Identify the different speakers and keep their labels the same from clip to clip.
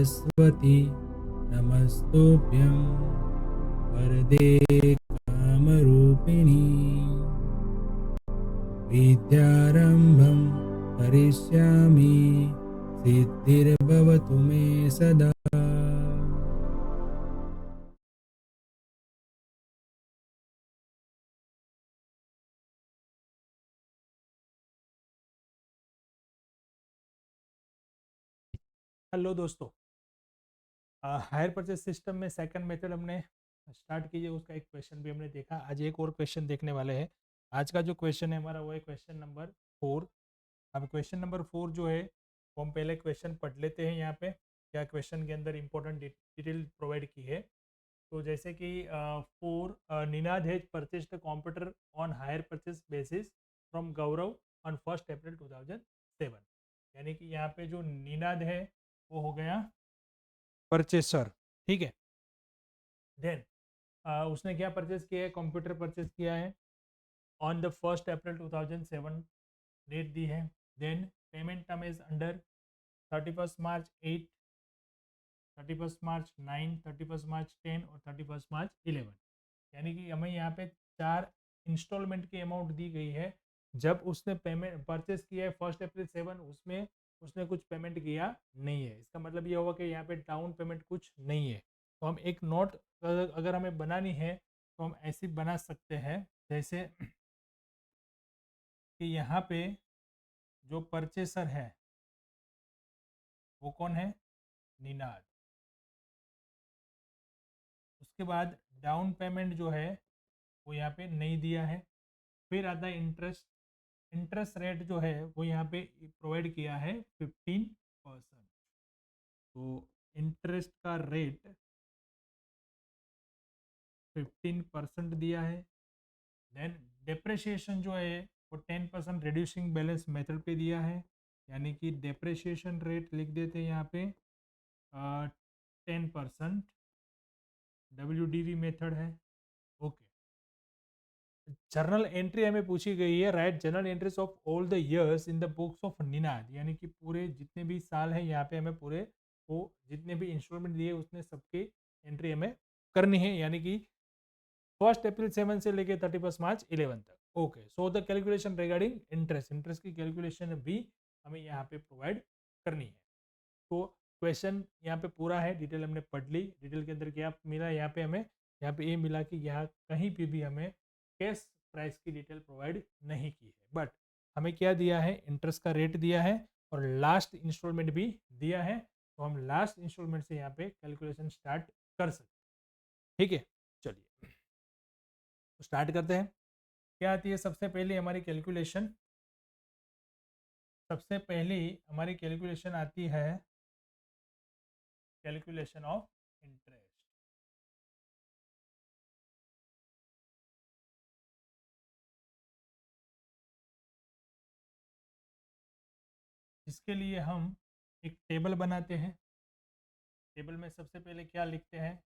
Speaker 1: सरस्वती नमस्तुभ्यं वरदे कामरूपिणी विद्यारम्भं करिष्यामि सिद्धिर्भवतु मे सदा।
Speaker 2: हेलो दोस्तों, हायर परचेज सिस्टम में सेकंड मेथड हमने स्टार्ट की है, उसका एक क्वेश्चन भी हमने देखा। आज एक और क्वेश्चन देखने वाले हैं। आज का जो क्वेश्चन है हमारा वो है क्वेश्चन नंबर 4। अब क्वेश्चन नंबर 4 जो है वो हम पहले क्वेश्चन पढ़ लेते हैं। यहाँ पे क्या क्वेश्चन के अंदर इंपॉर्टेंट डिटेल प्रोवाइड की है। तो जैसे कि four Ninad has purchased computer on hire purchase basis from Gaurav on 1 April 2007। यानी कि यहाँ पे जो निनाद है वो हो गया परचेसर, ठीक है। देन उसने क्या परचेज किया है, कंप्यूटर परचेज किया है ऑन द 1 अप्रैल 2007, डेट दी है। Then payment term is under 31 March 8, 31 March 9, 31 March 10 और 31 मार्च 11। यानी कि हमें यहाँ पे 4 इंस्टॉलमेंट की अमाउंट दी गई है। जब उसने पेमेंट परचेज किया है 1 अप्रैल 7, उसमें उसने कुछ पेमेंट किया नहीं है। इसका मतलब ये होगा कि यहाँ पे डाउन पेमेंट कुछ नहीं है। तो हम एक नोट अगर हमें बनानी है तो हम ऐसी बना सकते हैं, जैसे कि यहाँ पे जो परचेसर है वो कौन है, निनाद। उसके बाद डाउन पेमेंट जो है वो यहाँ पे नहीं दिया है। फिर आता है इंटरेस्ट। इंटरेस्ट रेट जो है वो यहाँ पे प्रोवाइड किया है 15%। तो इंटरेस्ट का रेट 15% दिया है। देन डेप्रिसिएशन जो है वो 10% रिड्यूसिंग बैलेंस मेथड पे दिया है। यानी कि डेप्रिसिएशन रेट लिख देते हैं यहाँ पे 10%, WDV मेथड है। ओके। जर्नल एंट्री हमें पूछी गई है, right journal entries of all the years in the books of Ninad. यानी कि पूरे जितने भी साल हैं यहाँ पे हमें पूरे वो जितने भी इंस्टॉलमेंट दिए उसने सबकी एंट्री हमें करनी है। यानी कि 1 अप्रैल 7 से लेके 31 मार्च 11 तक। Okay, so the calculation regarding interest, interest की कैलकुलेशन भी हमें यहाँ पे प्रोवाइड करनी है। तो क्वेश्चन यहाँ पे पूरा है, डिटेल हमने पढ़ ली। डिटेल के अंदर क्या मिला यहाँ पे हमें, यहाँ पे ये मिला कि यहाँ कहीं पे भी हमें कैश प्राइस की डिटेल प्रोवाइड नहीं की है, बट हमें क्या दिया है, इंटरेस्ट का रेट दिया है और लास्ट इंस्टॉलमेंट भी दिया है। तो हम लास्ट इंस्टॉलमेंट से यहाँ पे कैलकुलेशन स्टार्ट कर सकते हैं, ठीक है। चलिए तो स्टार्ट करते हैं। क्या आती है सबसे पहले हमारी कैलकुलेशन, सबसे पहली हमारी कैलकुलेशन आती है कैलकुलेशन ऑफ इंटरेस्ट। इसके लिए हम एक टेबल बनाते हैं। टेबल में सबसे पहले क्या लिखते हैं,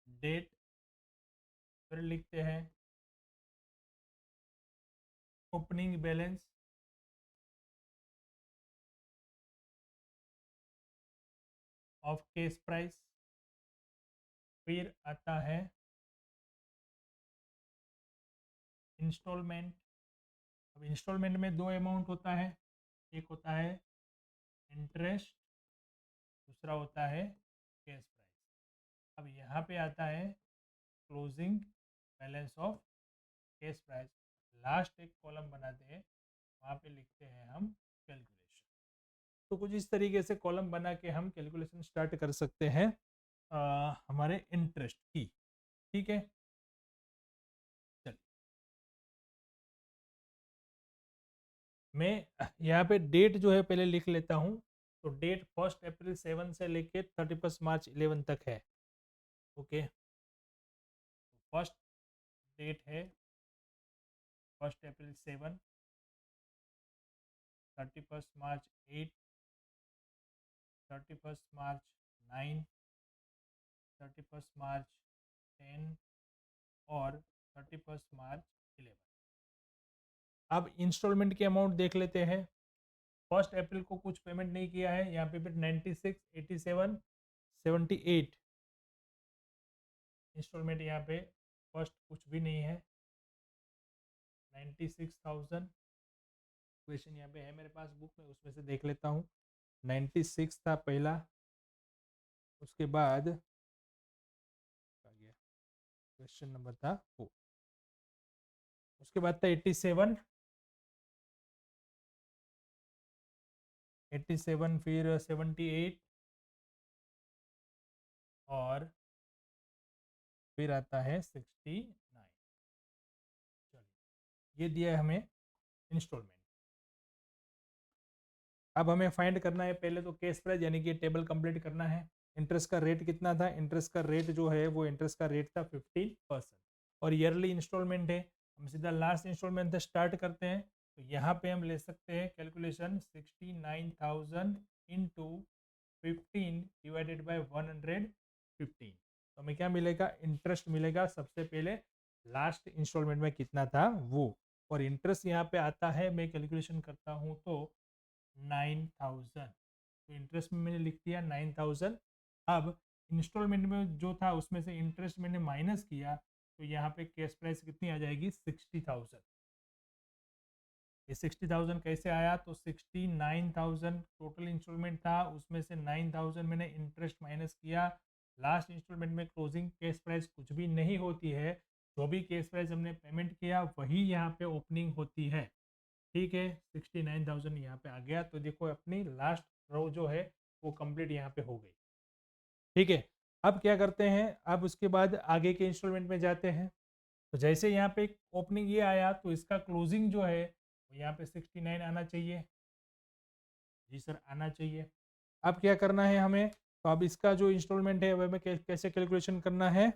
Speaker 2: डेट। फिर लिखते हैं opening balance of case price. फिर आता है इंस्टॉलमेंट। अब इंस्टॉलमेंट में दो अमाउंट होता है, एक होता है इंटरेस्ट, दूसरा होता है केस प्राइस। अब यहाँ पे आता है closing balance of case price. Last एक कॉलम बनाते हैं, वहाँ पे लिखते हैं हम कैलकुलेशन। तो कुछ इस तरीके से कॉलम बना के हम कैलकुलेशन स्टार्ट कर सकते हैं हमारे इंटरेस्ट की, ठीक है। चलिए मैं यहाँ पे डेट जो है पहले लिख लेता हूँ। तो डेट 1 अप्रैल 7 से लेके 31 मार्च 11 तक है। ओके, फर्स्ट डेट है 1 अप्रैल 7, 31 मार्च 8, 31 मार्च 9, 31 मार्च 10 और 31 मार्च 11। अब इंस्टॉलमेंट की अमाउंट देख लेते हैं। 1 अप्रैल को कुछ पेमेंट नहीं किया है, यहाँ पे फिर 96, 87, 78 इंस्टॉलमेंट यहाँ पे फर्स्ट कुछ भी नहीं है। 96,000 क्वेश्चन यहाँ पे है मेरे पास बुक में, उसमें से देख लेता हूँ। 96 था पहला, उसके बाद क्वेश्चन नंबर था 4, उसके बाद था 87, 87 फिर 78 और फिर आता है 69। चलिए, ये दिया है हमें इंस्टॉलमेंट। अब हमें फाइंड करना है पहले तो केस प्राइस, यानी कि टेबल कंप्लीट करना है। इंटरेस्ट का रेट कितना था? इंटरेस्ट का रेट जो है वो इंटरेस्ट का रेट था 15% और ईयरली इंस्टॉलमेंट है। हम सीधा लास्ट इंस्टॉलमेंट से स्टार्ट करते हैं। तो यहाँ पे हम ले सकते हैं कैलकुलेशन 69,000 इंटू 15 डिवाइडेड बाय 115। तो हमें क्या मिलेगा? इंटरेस्ट मिलेगा सबसे पहले लास्ट इंस्टॉलमेंट में कितना था वो, और इंटरेस्ट यहाँ पे आता है, मैं कैलकुलेशन करता हूँ तो 9,000। तो इंटरेस्ट में मैंने लिख दिया 9,000। अब इंस्टॉलमेंट में जो था उसमें से इंटरेस्ट मैंने माइनस किया, तो यहाँ पे कैश प्राइस कितनी आ जाएगी? 60,000। ये 60,000 कैसे आया? तो 69,000 टोटल इंस्टॉलमेंट था, उसमें से 9,000 मैंने इंटरेस्ट माइनस किया। लास्ट इंस्टॉलमेंट में क्लोजिंग कैश प्राइस कुछ भी नहीं होती है, जो भी कैश प्राइस हमने पेमेंट किया वही यहाँ पे ओपनिंग होती है। ठीक है, 69,000 यहाँ पे आ गया। तो देखो अपनी लास्ट रो जो है वो कंप्लीट यहाँ पे हो गई। ठीक है, अब क्या करते हैं? अब उसके बाद आगे के इंस्टॉलमेंट में जाते हैं। तो जैसे यहाँ पे ओपनिंग ये आया तो इसका क्लोजिंग जो है वो यहाँ पे 69 आना चाहिए। जी सर, आना चाहिए। अब क्या करना है हमें? तो अब इसका जो इंस्टॉलमेंट है वह हमें कैसे कैलकुलेशन करना है?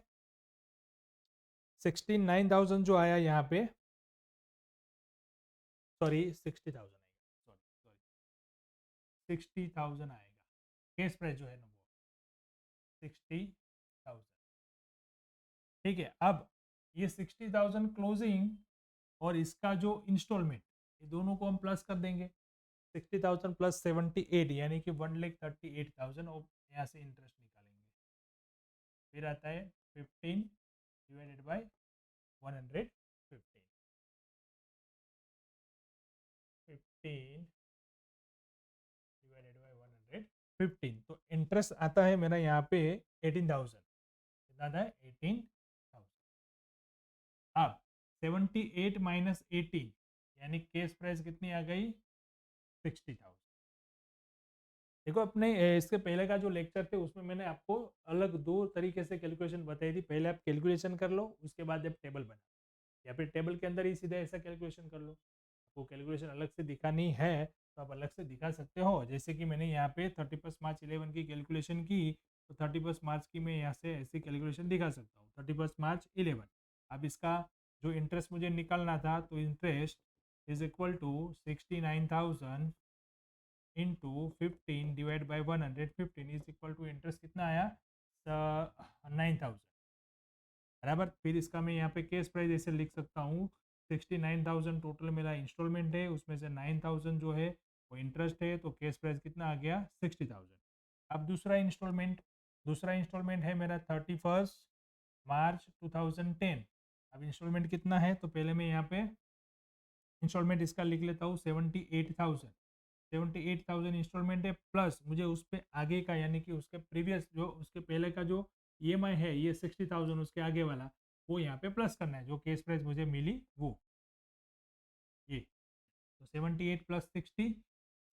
Speaker 2: 69,000 जो आया यहाँ पे, सॉरी 60,000 आएगा, सॉरी 60,000 आएगा। केस प्राइस जो है ना वो 60,000। ठीक है, अब ये 60,000 क्लोजिंग और इसका जो इंस्टॉलमेंट, ये दोनों को हम प्लस कर देंगे। 60,000 प्लस 78 यानी कि 1,38,000 और यहाँ से इंटरेस्ट निकालेंगे। फिर आता है 15 डिवाइडेड बाय 115, 15 डिवाइडेड बाय 115। तो इंटरेस्ट आता है मेरा यहाँ पे 18,000। कितना था? 18,000। अब 78 माइनस 18 यानी केस प्राइस कितनी आ गई? 60,000। देखो अपने इसके पहले का जो लेक्चर थे उसमें मैंने आपको अलग दो तरीके से कैलकुलेशन बताई थी। पहले आप कैलकुलेशन कर लो, उसके बाद आप टेबल बना, या फिर टेबल के अंदर ही सीधा ऐसा कैलकुलेशन कर लो। आपको कैलकुलेशन अलग से दिखानी है तो आप अलग से दिखा सकते हो। जैसे कि मैंने यहाँ पे 31 मार्च 11 की कैलकुलेशन की, तो 31 मार्च की मैं यहाँ से ऐसी कैलकुलेशन दिखा सकता हूँ। 31 मार्च 11। अब इसका जो इंटरेस्ट मुझे निकालना था, तो interest is equal to 69,000 into 15 divide by 115 is equal to interest कितना आया? 9,000। बराबर। फिर इसका मैं यहाँ पे केस प्राइस ऐसे लिख सकता हूँ, 69,000 टोटल मेरा इंस्टॉलमेंट है, उसमें से 9,000 जो है वो इंटरेस्ट है, तो केस प्राइस कितना आ गया? 60,000। अब दूसरा इंस्टॉलमेंट है मेरा 31 मार्च 2010। अब इंस्टॉलमेंट कितना है? तो पहले मैं यहाँ पे इंस्टॉलमेंट इसका लिख लेता हूँ 78,000। 78,000 इंस्टॉलमेंट है, प्लस मुझे उस पर आगे का यानी कि उसके प्रीवियस जो उसके पहले का जो EMI है ये 60,000, उसके आगे वाला वो यहाँ पे प्लस करना है, जो केस प्राइस मुझे मिली वो ये। तो 78 प्लस 60,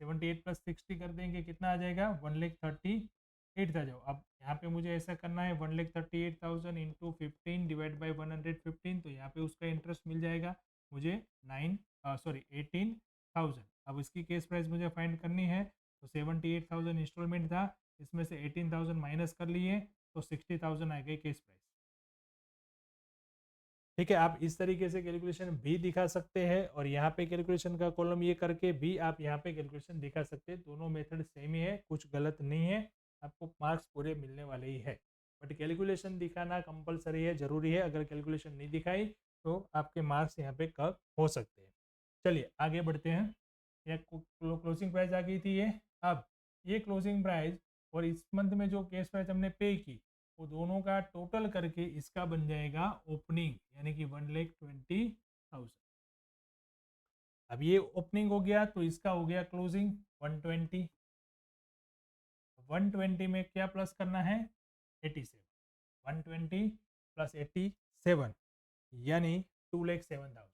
Speaker 2: 78 प्लस 60 कर देंगे, कितना आ जाएगा? 1,38,000। अब यहाँ पे मुझे ऐसा करना है 1,38,000 इंटू 15 डिवाइड बाई 115। तो यहाँ पे उसका इंटरेस्ट मिल जाएगा मुझे 18,000। अब इसकी केस प्राइस मुझे फाइंड करनी है, तो 78,000 इंस्टॉलमेंट था, इसमें से 18,000 माइनस कर लिए तो 60,000 आ गई केस प्राइस। ठीक है, आप इस तरीके से कैलकुलेशन भी दिखा सकते हैं, और यहाँ पे कैलकुलेशन का कॉलम ये करके भी आप यहाँ पे कैलकुलेशन दिखा सकते हैं। दोनों मेथड सेम ही है, कुछ गलत नहीं है, आपको मार्क्स पूरे मिलने वाले ही है। बट कैलकुलेशन दिखाना कंपलसरी है, जरूरी है। अगर कैलकुलेशन नहीं दिखाई तो आपके मार्क्स यहाँ पे कम हो सकते हैं। चलिए आगे बढ़ते हैं। या क्लोजिंग प्राइस आ गई थी ये। अब ये क्लोजिंग प्राइस और इस मंथ में जो कैश प्राइस हमने पे की, वो दोनों का टोटल करके इसका बन जाएगा ओपनिंग, यानी कि 1,20,000। अब ये ओपनिंग हो गया तो इसका हो गया क्लोजिंग 120। 120 में क्या प्लस करना है, 87। 120 प्लस 87 यानी 2,07,000।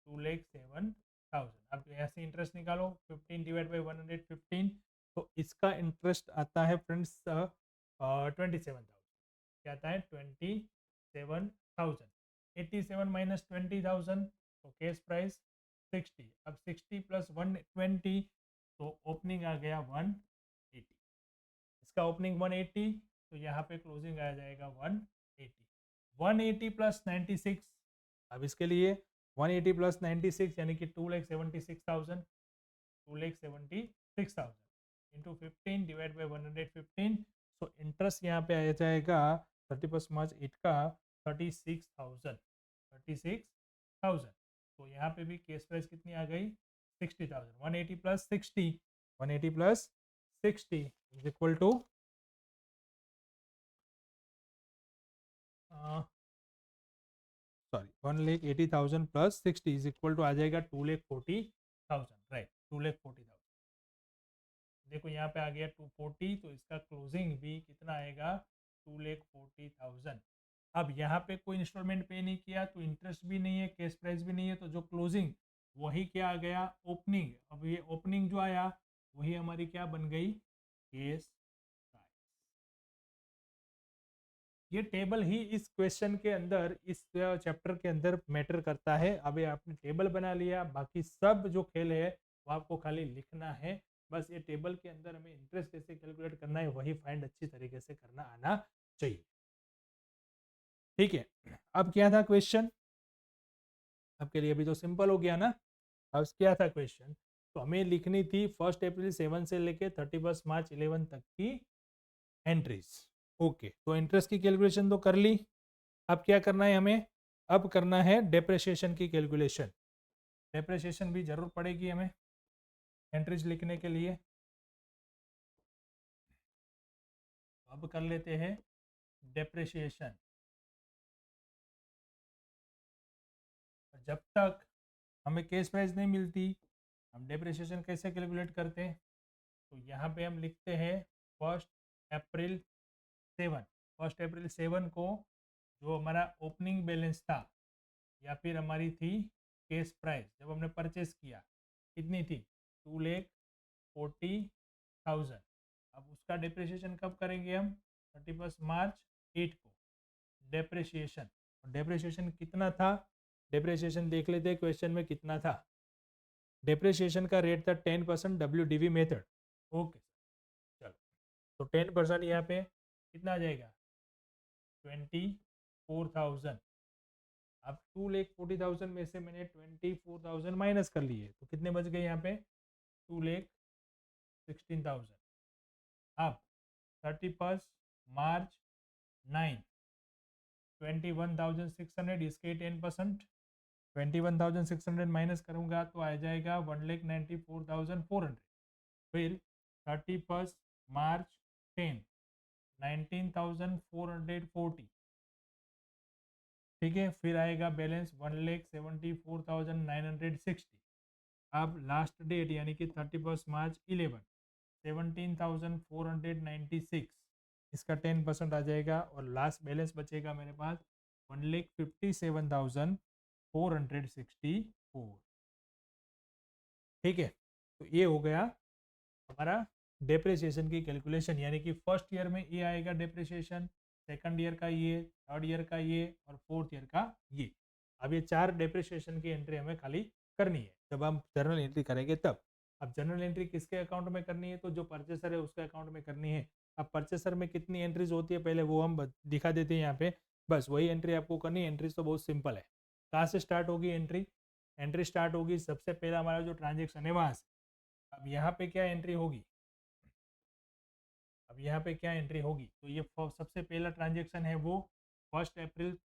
Speaker 2: 2,07,000। अब यहाँ से इंटरेस्ट निकालो, 15 डिवाइड बाई 115, तो इसका इंटरेस्ट आता है फ्रेंड्स 27,000। क्या आता है, 27,000। 87 माइनस 20,000 तो कैश प्राइस 60। अब 60 प्लस 120 तो ओपनिंग आ गया 180। इसका ओपनिंग 180 तो यहाँ पे क्लोजिंग आ जाएगा 180। 180 प्लस 96, अब इसके लिए 180 प्लस 96 यानी कि 2,76,000। 2,76,000 into 15 divide by 115। So interest यहाँ पे आ जाएगा 31 मार्च 8 का 36,000। 36,000। तो यहाँ पे भी केस प्राइस कितनी आ गई, 60,000। 180 plus 60, 180 plus 60 is equal to sorry 1,80,000 plus 60 is equal to आ जाएगा 2,40,000। राइट, 2,40,000। देखो यहाँ पे आ गया 240, तो इसका क्लोजिंग भी कितना आएगा, 2,40,000। अब यहाँ पे कोई इंस्टॉलमेंट पे नहीं किया तो इंटरेस्ट भी नहीं है, कैश प्राइस भी नहीं है, तो जो क्लोजिंग वही क्या आ गया, ओपनिंग। अब ये ओपनिंग जो आया वही हमारी क्या बन गई, केस प्राइस। ये टेबल ही इस क्वेश्चन के अंदर, इस चैप्टर के अंदर मैटर करता है। अभी आपने टेबल बना लिया, बाकी सब जो खेल है वो आपको खाली लिखना है। बस ये टेबल के अंदर हमें इंटरेस्ट कैसे कैलकुलेट करना है वही फाइंड अच्छी तरीके से करना आना चाहिए। ठीक है, अब क्या था क्वेश्चन आपके लिए, अभी तो सिंपल हो गया ना। अब क्या था क्वेश्चन, तो हमें लिखनी थी 1 अप्रैल 7 से लेके 31 मार्च 11 तक की एंट्रीज। ओके, तो इंटरेस्ट की कैलकुलेशन तो कर ली। अब क्या करना है हमें, अब करना है डेप्रिसिएशन की कैलकुलेशन। डेप्रिसिएशन भी जरूर पड़ेगी हमें एंट्रीज लिखने के लिए। अब कर लेते हैं डेप्रिसिएशन। जब तक हमें कैश प्राइस नहीं मिलती हम डेप्रिसिएशन कैसे कैलकुलेट करते हैं, तो यहाँ पे हम लिखते हैं 1 अप्रैल 7। 1 अप्रैल 7 को जो हमारा ओपनिंग बैलेंस था या फिर हमारी थी केस प्राइस जब हमने परचेस किया, कितनी थी, 2,40,000। अब उसका डेप्रिसिएशन कब करेंगे हम, 31 मार्च 8 को डेप्रिसिएशन। और डेप्रिसिएशन कितना था, डेप्रिसिएशन देख लेते हैं क्वेश्चन में कितना था। डेप्रिसिएशन का रेट था 10% WDV मेथड। ओके चलो, तो 10% यहाँ पे कितना आ जाएगा, 24,000। अब 2,40,000 में से मैंने 24,000 माइनस कर लिए तो कितने बच गए यहाँ पे, 2,16,000। अब 31 मार्च 9, 21,600 इसके 10%, 21,600 माइनस करूँगा तो आ जाएगा 1,94,400। फिर 31 मार्च 10, 19,440। ठीक है, फिर आएगा बैलेंस 1,74,960। अब लास्ट डेट यानी कि 31 मार्च 11, 17,496। इसका 10% आ जाएगा और लास्ट बैलेंस बचेगा मेरे पास 1,57,464। ठीक है, तो ये हो गया हमारा डेप्रिसिएशन की कैलकुलेशन, यानी कि फर्स्ट ईयर में ये आएगा डेप्रिसिएशन, सेकंड ईयर का ये, थर्ड ईयर का ये और फोर्थ ईयर का ये। अब ये 4 डेप्रिसिएशन की एंट्री हमें खाली करनी है जब हम जर्नल एंट्री करेंगे तब। अब जर्नल एंट्री किसके अकाउंट में करनी है, तो जो परचेसर है उसके अकाउंट में करनी है। अब परचेसर में कितनी एंट्रीज होती है पहले वो हम दिखा देते हैं यहाँ पे, बस वही एंट्री आपको करनी है। एंट्रीज तो बहुत सिंपल है। कहाँ से स्टार्ट होगी एंट्री, एंट्री स्टार्ट होगी सबसे पहला हमारा जो ट्रांजेक्शन है वहाँ से। अब यहाँ पे क्या एंट्री होगी, अब यहाँ पे क्या एंट्री होगी, तो ये सबसे पहला ट्रांजेक्शन है वो 1 अप्रैल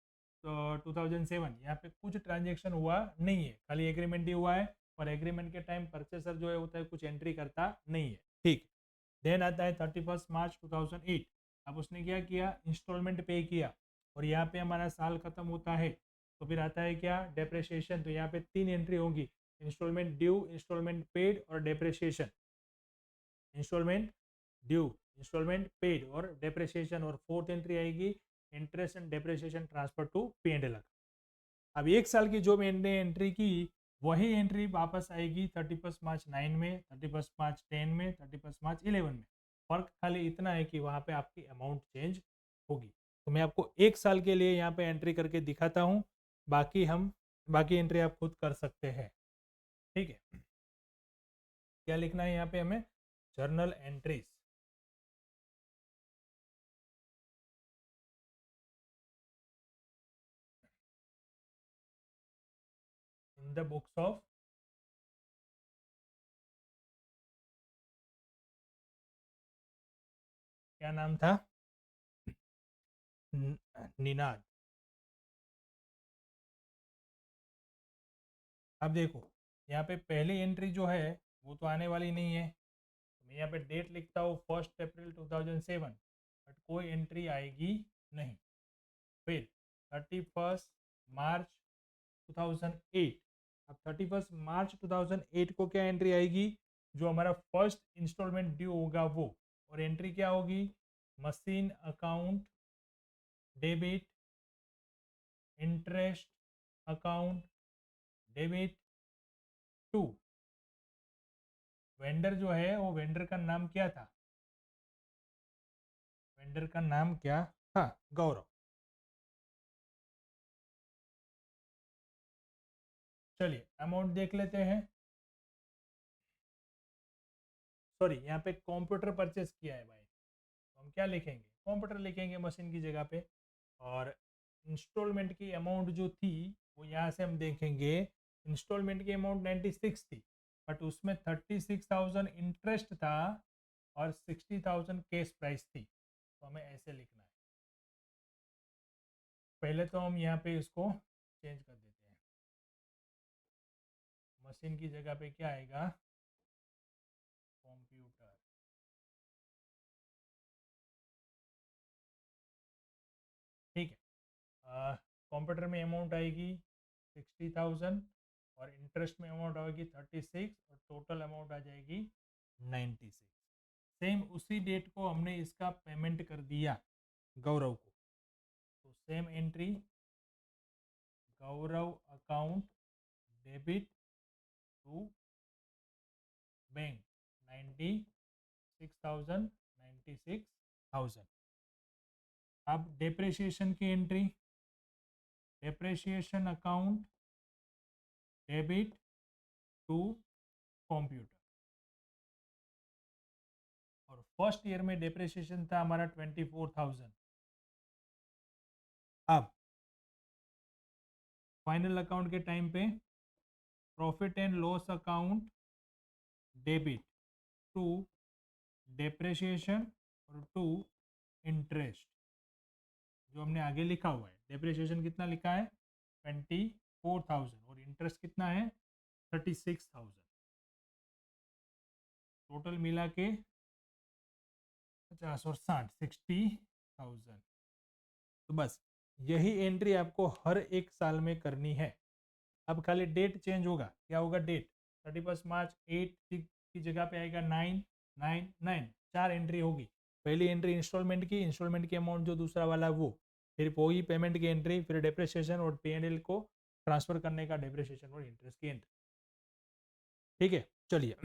Speaker 2: 2007। यहाँ पे कुछ ट्रांजेक्शन हुआ नहीं है, खाली एग्रीमेंट ही हुआ है और एग्रीमेंट के टाइम परचेसर जो है होता है कुछ एंट्री करता नहीं है, ठीक। देन आता है 31 मार्च 2008। अब उसने क्या किया, इंस्टॉलमेंट पे किया और यहाँ पे हमारा साल खत्म होता है, तो फिर आता है क्या, डेप्रिसिएशन। तो यहाँ पे 3 एंट्री होगी, इंस्टॉलमेंट ड्यू, इंस्टॉलमेंट पेड और depreciation. Instalment due, instalment paid और डेप्रिसिएशन। और फोर्थ एंट्री आएगी interest and depreciation transfer to P&L। अब एक साल की जो मैंने एंट्री की वही एंट्री वापस आएगी 31 मार्च 9 में, 31 मार्च 10 में, 31 मार्च 11 में। फर्क खाली इतना है कि वहाँ पे आपकी अमाउंट चेंज होगी। तो मैं आपको एक साल के लिए यहाँ पे एंट्री करके दिखाता हूँ, बाकी एंट्री आप खुद कर सकते हैं, ठीक है। क्या लिखना है यहाँ पे हमें, journal entries. In the books of क्या नाम था, निनाद। अब देखो यहाँ पे पहली एंट्री जो है वो तो आने वाली नहीं है, मैं यहाँ पे डेट लिखता हूँ 1 अप्रैल 2007, बट कोई एंट्री आएगी नहीं। फिर 31 मार्च 2008। अब 31 मार्च 2008 को क्या एंट्री आएगी, जो हमारा फर्स्ट इंस्टॉलमेंट ड्यू होगा वो। और एंट्री क्या होगी, machine account debit, interest account debit to. Vendor जो है वो वेंडर का नाम क्या था, वेंडर का नाम क्या था, गौरव। चलिए अमाउंट देख लेते हैं। सॉरी, यहाँ पे कंप्यूटर परचेस किया है भाई, तो हम क्या लिखेंगे, कंप्यूटर लिखेंगे मशीन की जगह पे। और इंस्टॉलमेंट की अमाउंट जो थी वो यहाँ से हम देखेंगे, इंस्टॉलमेंट की अमाउंट 96 थी, बट उसमें 36,000 इंटरेस्ट था और 60,000 कैश प्राइस थी। तो हमें ऐसे लिखना है। पहले तो हम यहाँ पे इसको चेंज कर देते हैं, मशीन की जगह पे क्या आएगा, कंप्यूटर। ठीक है, कंप्यूटर में अमाउंट आएगी 60,000 और इंटरेस्ट में अमाउंट आएगी 36 और टोटल अमाउंट आ जाएगी 96। सेम उसी डेट को हमने इसका पेमेंट कर दिया गौरव को, तो same entry, Gaurav account debit to bank 96,000, 96,000। अब डेप्रिसिएशन की entry, depreciation account debit to computer. और फर्स्ट ईयर में डेप्रिसिएशन था हमारा 24,000। अब फाइनल अकाउंट के टाइम पे profit and loss account debit to depreciation और टू इंटरेस्ट, जो हमने आगे लिखा हुआ है। डेप्रिसिएशन कितना लिखा है 24,000 और इंटरेस्ट कितना है 36,000, टोटल मिला के 50 और 60, 60,000। तो बस यही एंट्री आपको हर एक साल में करनी है। अब खाली डेट चेंज होगा, क्या होगा डेट, 31 मार्च 8 की जगह पे आएगा 999, 4 एंट्री होगी। पहली एंट्री इंस्टॉलमेंट की, इंस्टॉलमेंट की अमाउंट जो दूसरा वाला वो, फिर वही पेमेंट की एंट्री, फिर डेप्रिसिएशन और P&L को ट्रांसफर करने का डेप्रिसिएशन और इंटरेस्ट की एंट्री। ठीक है, चलिए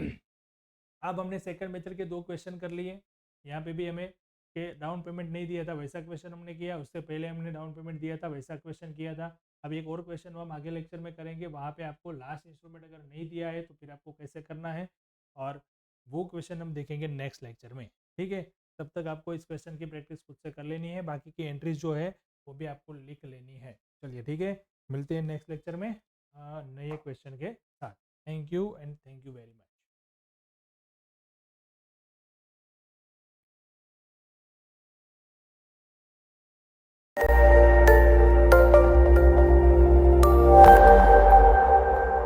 Speaker 2: अब हमने सेकंड मेथड के 2 क्वेश्चन कर लिए। यहाँ पे भी हमें के डाउन पेमेंट नहीं दिया था वैसा क्वेश्चन हमने किया, उससे पहले हमने डाउन पेमेंट दिया था वैसा क्वेश्चन किया था। अब एक और क्वेश्चन हम आगे लेक्चर में करेंगे, वहाँ पे आपको लास्ट इंस्ट्रूमेंट अगर नहीं दिया है तो फिर आपको कैसे करना है, और वो क्वेश्चन हम देखेंगे नेक्स्ट लेक्चर में। ठीक है, तब तक आपको इस क्वेश्चन की प्रैक्टिस खुद से कर लेनी है, बाकी की एंट्रीज जो है वो भी आपको लिख लेनी है। चलिए ठीक है, मिलते हैं नेक्स्ट लेक्चर में नए क्वेश्चन के साथ। Thank you and thank you very much.